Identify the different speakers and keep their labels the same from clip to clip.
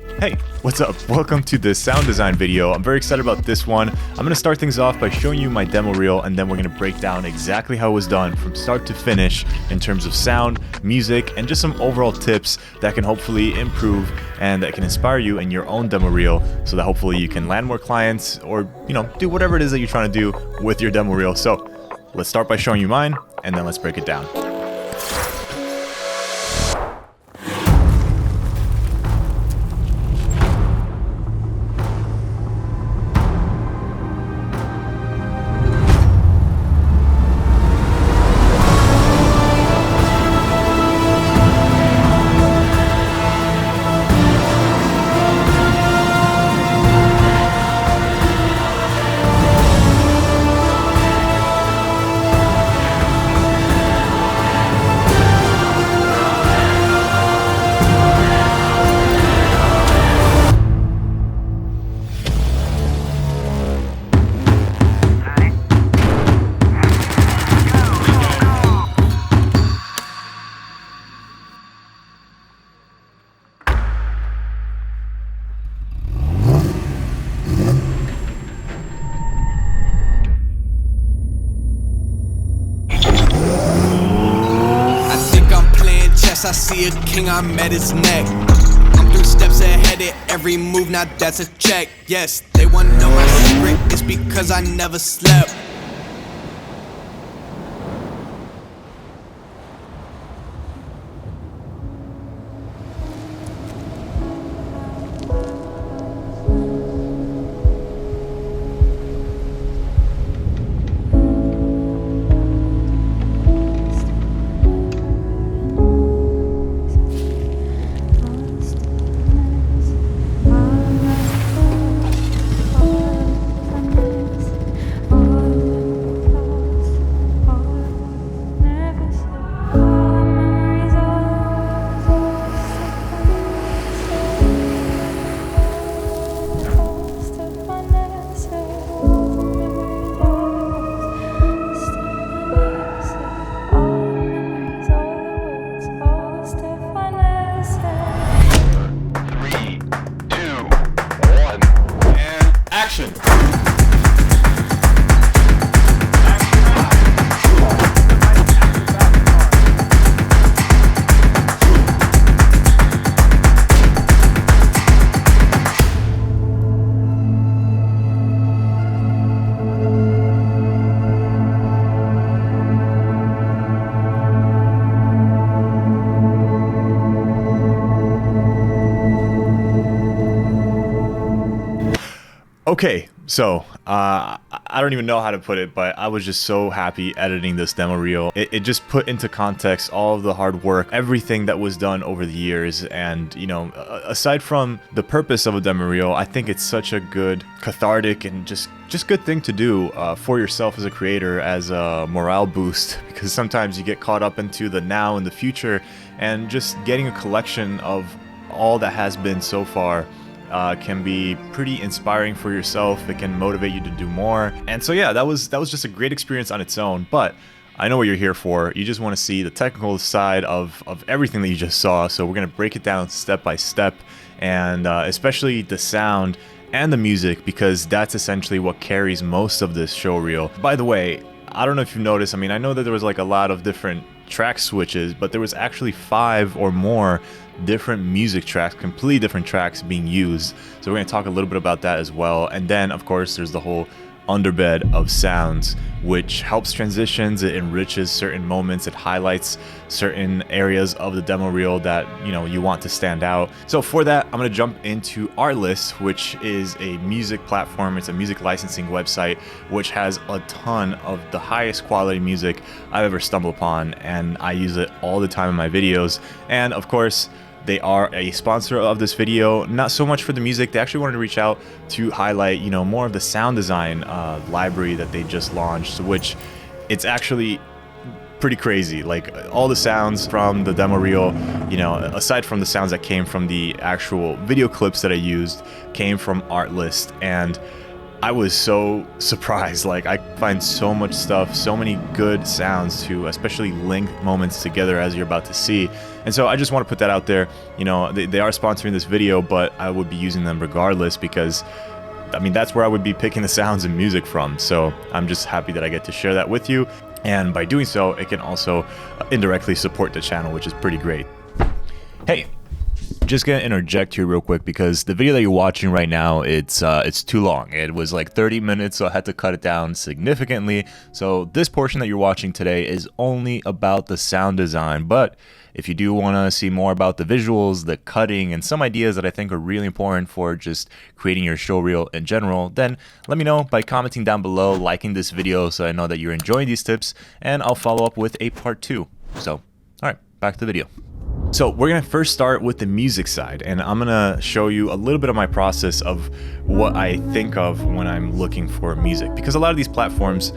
Speaker 1: Hey, what's up? Welcome to this sound design video. I'm very excited about this one. I'm going to start things off by showing you my demo reel, and then we're going to break down exactly how it was done from start to finish in terms of sound, music, and just some overall tips that can hopefully improve and that can inspire you in your own demo reel so that hopefully you can land more clients or, do whatever it is that you're trying to do with your demo reel. So let's start by showing you mine, and then let's break it down.
Speaker 2: I see a king, I'm at his neck. I'm 3 steps ahead at every move, now that's a check. Yes, they wanna know my secret, it's because I never slept.
Speaker 1: Action! Okay, so I don't even know how to put it, but I was just so happy editing this demo reel. It just put into context all of the hard work, everything that was done over the years, and aside from the purpose of a demo reel, I think it's such a good cathartic and just good thing to do for yourself as a creator, as a morale boost, because sometimes you get caught up into the now and the future, and just getting a collection of all that has been so far can be pretty inspiring for yourself. It can motivate you to do more. And so yeah, that was just a great experience on its own. But I know what you're here for. You just want to see the technical side of everything that you just saw. So we're going to break it down step by step, and especially the sound and the music, because that's essentially what carries most of this show reel. By the way, I don't know if you've noticed, I know that there was like a lot of different track switches, but there was actually 5 or more different music tracks, completely different tracks being used. So we're going to talk a little bit about that as well. And then of course there's the whole underbed of sounds, which helps transitions, it enriches certain moments, it highlights certain areas of the demo reel that you want to stand out. So for that, I'm going to jump into Artlist, which is a music platform. It's a music licensing website which has a ton of the highest quality music I've ever stumbled upon, and I use it all the time in my videos. And of course, they are a sponsor of this video, not so much for the music. They actually wanted to reach out to highlight, more of the sound design library that they just launched, which it's actually pretty crazy. Like all the sounds from the demo reel, aside from the sounds that came from the actual video clips that I used, came from Artlist. And I was so surprised. Like, I find so much stuff, so many good sounds to especially link moments together, as you're about to see. And so I just want to put that out there. You know, they are sponsoring this video, but I would be using them regardless, because I mean, that's where I would be picking the sounds and music from. So I'm just happy that I get to share that with you. And by doing so, it can also indirectly support the channel, which is pretty great. Hey, just gonna interject here real quick, because the video that you're watching right now, it's too long. It was like 30 minutes, so I had to cut it down significantly. So this portion that you're watching today is only about the sound design, but if you do want to see more about the visuals, the cutting, and some ideas that I think are really important for just creating your show reel in general, then let me know by commenting down below, liking this video so I know that you're enjoying these tips, and I'll follow up with a part 2. So, all right, back to the video. So we're gonna first start with the music side, and I'm gonna show you a little bit of my process of what I think of when I'm looking for music, because a lot of these platforms,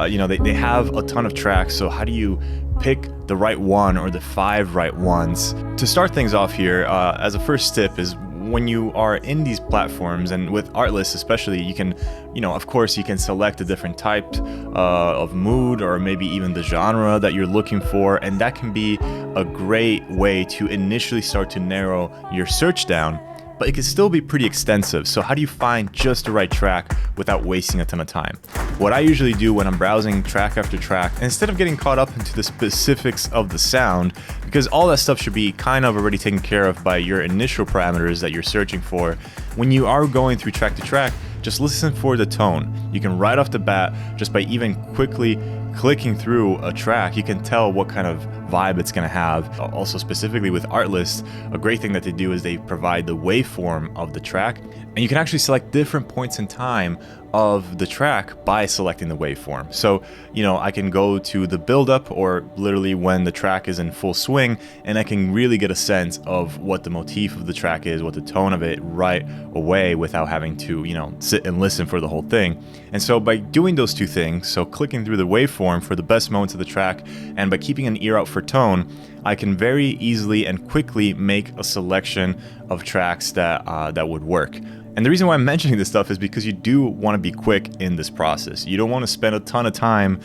Speaker 1: you know, they have a ton of tracks. So how do you pick the right one or the 5 right ones? To start things off here, as a first tip, is when you are in these platforms, and with Artlist especially, you can, you know, of course you can select a different type of mood, or maybe even the genre that you're looking for, and that can be a great way to initially start to narrow your search down. But it can still be pretty extensive. So how do you find just the right track without wasting a ton of time? What I usually do when I'm browsing track after track, instead of getting caught up into the specifics of the sound, because all that stuff should be kind of already taken care of by your initial parameters that you're searching for, when you are going through track to track, just listen for the tone. You can right off the bat, just by even quickly clicking through a track, you can tell what kind of vibe it's going to have. Also, specifically with Artlist, a great thing that they do is they provide the waveform of the track, and you can actually select different points in time of the track by selecting the waveform. So, you know, I can go to the build-up, or literally when the track is in full swing, and I can really get a sense of what the motif of the track is, what the tone of it right away, without having to, you know, sit and listen for the whole thing. And so by doing those two things, so clicking through the waveform for the best moments of the track, and by keeping an ear out for tone, I can very easily and quickly make a selection of tracks that would work. And the reason why I'm mentioning this stuff is because you do want to be quick in this process. You don't want to spend a ton of time,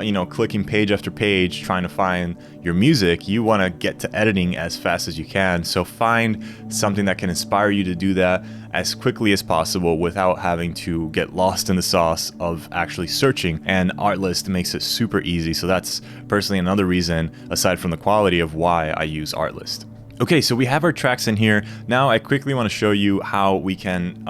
Speaker 1: you know, clicking page after page trying to find your music. You want to get to editing as fast as you can. So find something that can inspire you to do that as quickly as possible without having to get lost in the sauce of actually searching. And Artlist makes it super easy. So that's personally another reason, aside from the quality, of why I use Artlist. Okay, so we have our tracks in here. Now I quickly want to show you how we can,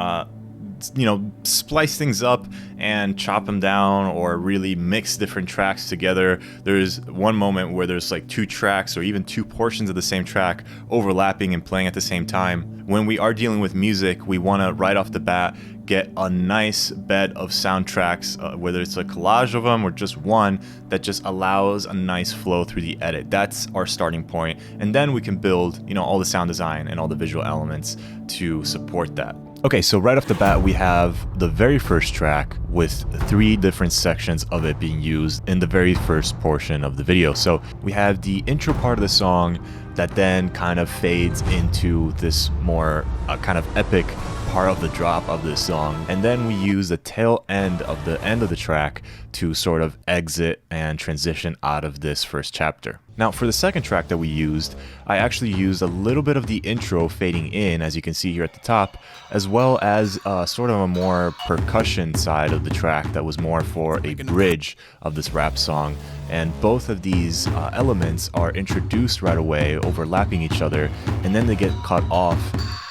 Speaker 1: you know, splice things up and chop them down, or really mix different tracks together. There's one moment where there's like 2 tracks, or even 2 portions of the same track overlapping and playing at the same time. When we are dealing with music, we want to right off the bat get a nice bed of soundtracks, whether it's a collage of them or just one, that just allows a nice flow through the edit. That's our starting point, and then we can build, you know, all the sound design and all the visual elements to support that. Okay, so right off the bat, we have the very first track with 3 different sections of it being used in the very first portion of the video. So we have the intro part of the song that then kind of fades into this more kind of epic part of the drop of this song, and then we use the tail end of the track to sort of exit and transition out of this first chapter. Now for the second track that we used, I actually used a little bit of the intro fading in, as you can see here at the top, as well as sort of a more percussion side of the track that was more for a bridge of this rap song. And both of these elements are introduced right away, overlapping each other, and then they get cut off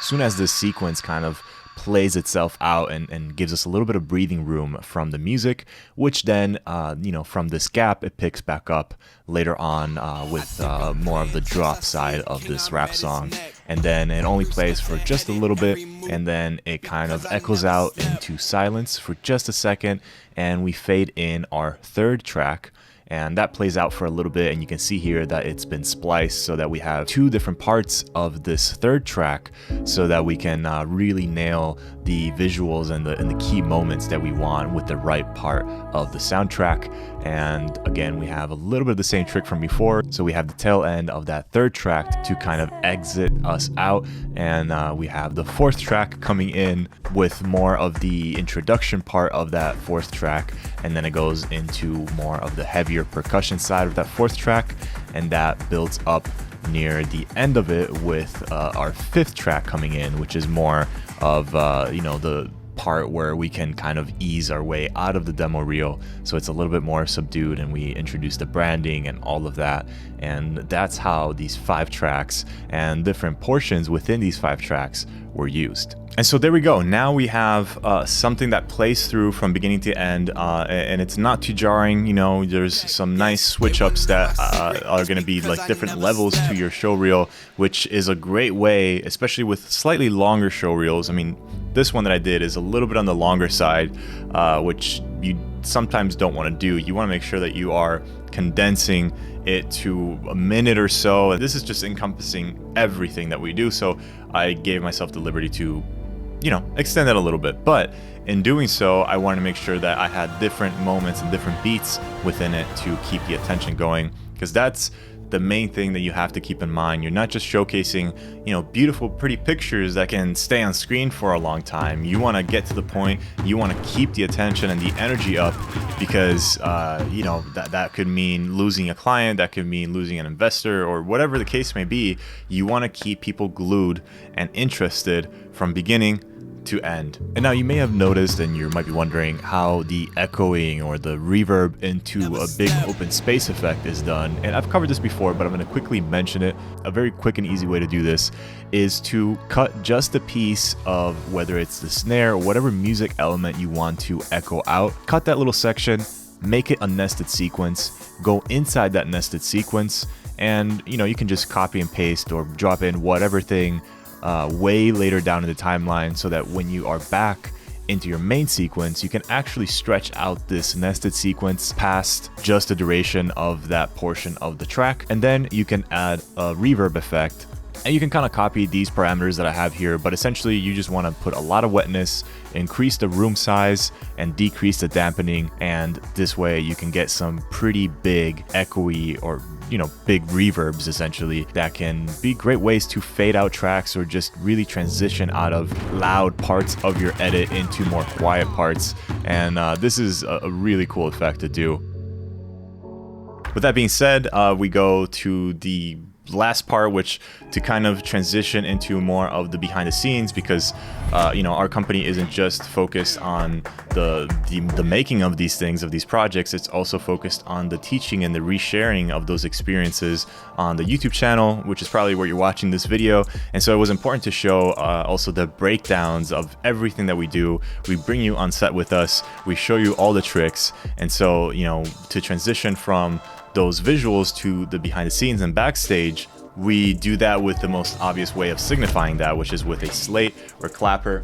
Speaker 1: as soon as this sequence kind of plays itself out and gives us a little bit of breathing room from the music, which then, you know, from this gap, it picks back up later on with more of the drop side of this rap song. And then it only plays for just a little bit, and then it kind of echoes out into silence for just a second, and we fade in our third track. and that plays out for a little bit, and you can see here that it's been spliced so that we have two different parts of this third track so that we can really nail the visuals and the key moments that we want with the right part of the soundtrack. And again, we have a little bit of the same trick from before, so we have the tail end of that third track to kind of exit us out, and we have the fourth track coming in with more of the introduction part of that fourth track, and then it goes into more of the heavier percussion side of that fourth track, and that builds up near the end of it with our fifth track coming in, which is more of the part where we can kind of ease our way out of the demo reel, so it's a little bit more subdued, and we introduce the branding and all of that. And that's how these 5 tracks and different portions within these 5 tracks were used. And so there we go. Now we have something that plays through from beginning to end, and it's not too jarring. You know, there's some nice switch ups that are going to be like different levels to your show reel, which is a great way, especially with slightly longer show reels. I mean, this one that I did is a little bit on the longer side, which you sometimes don't want to do. You want to make sure that you are condensing it to a minute or so. This is just encompassing everything that we do, so I gave myself the liberty to, extend it a little bit. But in doing so, I wanted to make sure that I had different moments and different beats within it to keep the attention going, because that's the main thing that you have to keep in mind. You're not just showcasing, beautiful, pretty pictures that can stay on screen for a long time. You want to get to the point. You want to keep the attention and the energy up, because that could mean losing a client, that could mean losing an investor, or whatever the case may be. You want to keep people glued and interested from beginning to end. And now you may have noticed, and you might be wondering, how the echoing or the reverb into a big open space effect is done. And I've covered this before, but I'm going to quickly mention it. A very quick and easy way to do this is to cut just a piece of, whether it's the snare or whatever music element you want to echo out. Cut that little section, make it a nested sequence, go inside that nested sequence, and you can just copy and paste or drop in whatever thing way later down in the timeline, so that when you are back into your main sequence, you can actually stretch out this nested sequence past just the duration of that portion of the track. And then you can add a reverb effect, and you can kind of copy these parameters that I have here, but essentially you just want to put a lot of wetness, increase the room size, and decrease the dampening, and this way you can get some pretty big echoey or big reverbs, essentially, that can be great ways to fade out tracks or just really transition out of loud parts of your edit into more quiet parts. And this is a really cool effect to do. With that being said, we go to the last part, which to kind of transition into more of the behind the scenes, because our company isn't just focused on the making of these things, of these projects. It's also focused on the teaching and the resharing of those experiences on the YouTube channel, which is probably where you're watching this video. And so it was important to show also the breakdowns of everything that we do. We bring you on set with us, we show you all the tricks, and so to transition from those visuals to the behind the scenes and backstage, we do that with the most obvious way of signifying that, which is with a slate or clapper.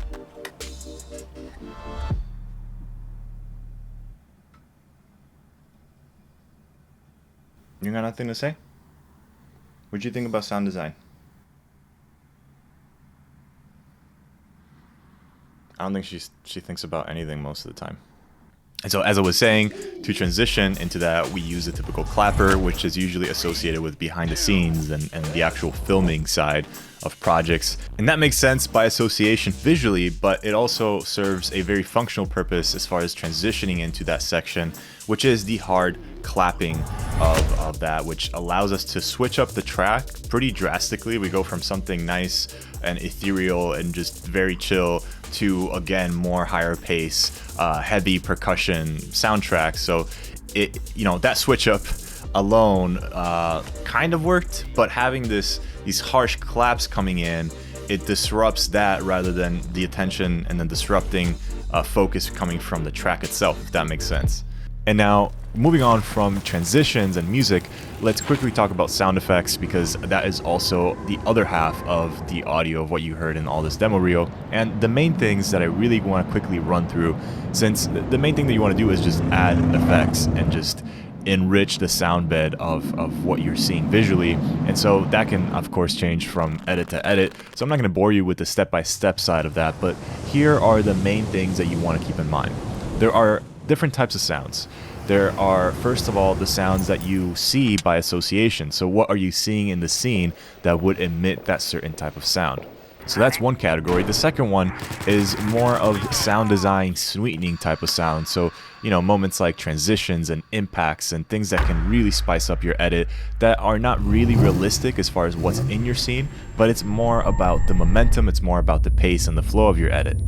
Speaker 1: You got nothing to say? What'd you think about sound design? I don't think she thinks about anything most of the time. And so, as I was saying, to transition into that, we use a typical clapper, which is usually associated with behind the scenes and the actual filming side of projects. And that makes sense by association visually, but it also serves a very functional purpose as far as transitioning into that section, which is the hard clapping of that, which allows us to switch up the track pretty drastically. We go from something nice and ethereal and just very chill to, again, more higher pace, heavy percussion soundtrack. So that switch up alone kind of worked, but having these harsh claps coming in, it disrupts that rather than the attention and then disrupting focus coming from the track itself, if that makes sense. And now, moving on from transitions and music, let's quickly talk about sound effects, because that is also the other half of the audio of what you heard in all this demo reel. And the main things that I really want to quickly run through, since the main thing that you want to do is just add effects and just enrich the sound bed of what you're seeing visually. And so that can of course change from edit to edit, so I'm not going to bore you with the step-by-step side of that, but here are the main things that you want to keep in mind. There are different types of sounds. There are, first of all, the sounds that you see by association. So what are you seeing in the scene that would emit that certain type of sound? So that's one category. The second one is more of sound design sweetening type of sound. So, you know, moments like transitions and impacts and things that can really spice up your edit that are not really realistic as far as what's in your scene, but it's more about the momentum, it's more about the pace and the flow of your edit.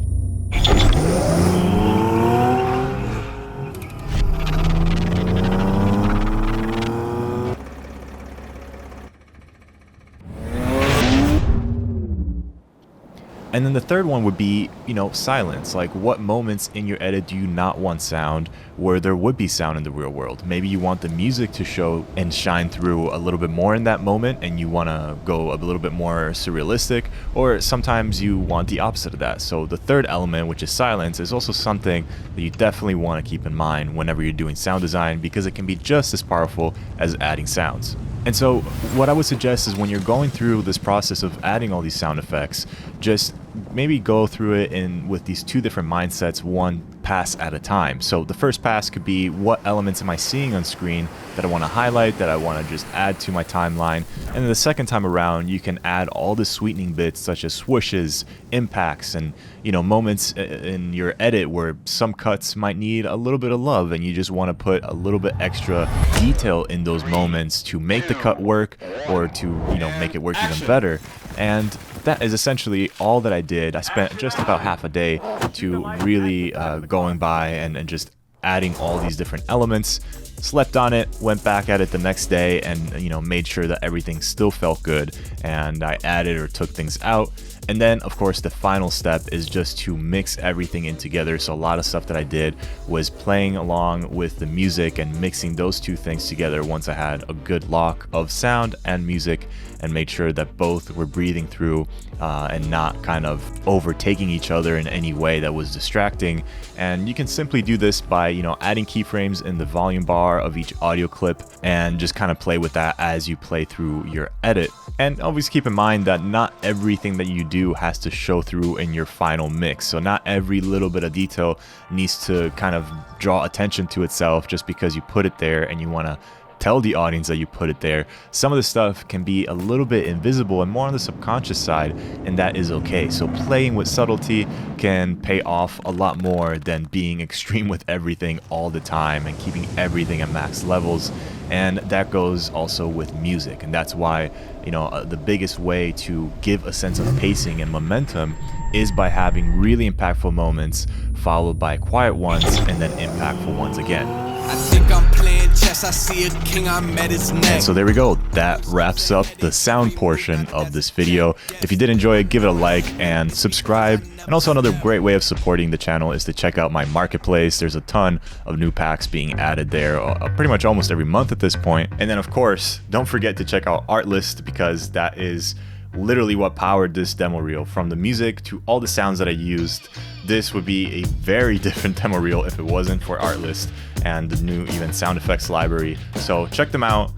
Speaker 1: And then the third one would be, you know, silence. Like, what moments in your edit do you not want sound where there would be sound in the real world? Maybe you want the music to show and shine through a little bit more in that moment, and you want to go a little bit more surrealistic, or sometimes you want the opposite of that. So the third element, which is silence, is also something that you definitely want to keep in mind whenever you're doing sound design, because it can be just as powerful as adding sounds. And so what I would suggest is when you're going through this process of adding all these sound effects, just maybe go through it with these two different mindsets, one pass at a time. So the first pass could be, what elements am I seeing on screen that I want to highlight, that I want to just add to my timeline? And then the second time around, you can add all the sweetening bits such as swooshes, impacts, and, you know, moments in your edit where some cuts might need a little bit of love and you just want to put a little bit extra detail in those moments to make the cut work, or to, you know, make it work even better. And that is essentially all that I did. I spent just about half a day to really going by and just adding all these different elements, slept on it, went back at it the next day, and, you know, made sure that everything still felt good, and I added or took things out. And then, of course, the final step is just to mix everything in together. So a lot of stuff that I did was playing along with the music and mixing those two things together once I had a good lock of sound and music, and made sure that both were breathing through and not kind of overtaking each other in any way that was distracting. And you can simply do this by, you know, adding keyframes in the volume bar of each audio clip and just kind of play with that as you play through your edit. And always keep in mind that not everything that you do has to show through in your final mix. So not every little bit of detail needs to kind of draw attention to itself just because you put it there and you want to tell the audience that you put it there. Some of the stuff can be a little bit invisible and more on the subconscious side, and that is okay. So playing with subtlety can pay off a lot more than being extreme with everything all the time and keeping everything at max levels. And that goes also with music, and that's why, you know, the biggest way to give a sense of pacing and momentum is by having really impactful moments followed by quiet ones and then impactful ones again.
Speaker 2: I think I'm playing chess, I see a king, I'm at his neck.
Speaker 1: And so there we go. That wraps up the sound portion of this video. If you did enjoy it, give it a like and subscribe. And also another great way of supporting the channel is to check out my marketplace. There's a ton of new packs being added there pretty much almost every month at this point. And then of course, don't forget to check out Artlist, because that is literally what powered this demo reel. From the music to all the sounds that I used, this would be a very different demo reel if it wasn't for Artlist and the new even sound effects library. So check them out.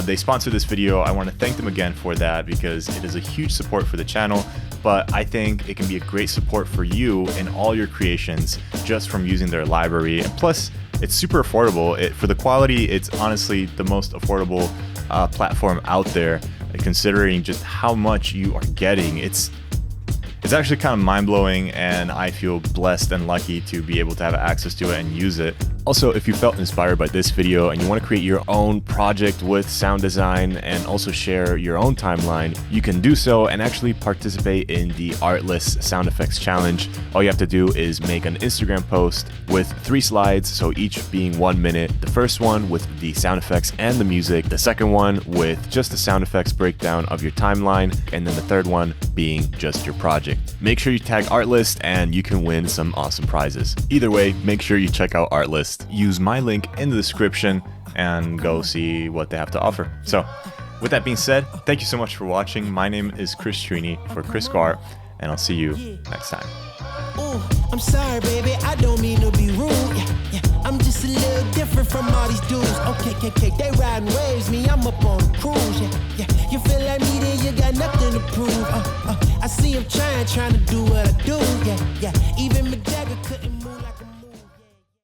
Speaker 1: They sponsored this video. I want to thank them again for that, because it is a huge support for the channel, but I think it can be a great support for you in all your creations just from using their library. And plus, it's super affordable. For the quality, it's honestly the most affordable platform out there, considering just how much you are getting. It's actually kind of mind-blowing, and I feel blessed and lucky to be able to have access to it and use it. Also, if you felt inspired by this video and you want to create your own project with sound design and also share your own timeline, you can do so and actually participate in the Artless Sound Effects Challenge. All you have to do is make an Instagram post with 3 slides, so each being 1 minute. The first one with the sound effects and the music, the second one with just the sound effects breakdown of your timeline, and then the third one being just your project. Make sure you tag Artlist and you can win some awesome prizes. Either way, make sure you check out Artlist. Use my link in the description and go see what they have to offer. So with that being said, thank you so much for watching. My name is Chris Trini for Kriscoart, and I'll see you next time.
Speaker 3: I'm sorry, baby, I don't mean to be rude. Yeah. I'm just a little different from all these dudes. Okay, they riding waves, me, I'm up on a cruise. Yeah. You feel like me, then you got nothing to prove. I see him trying to do what I do. Yeah. Even Mick Jagger couldn't move like a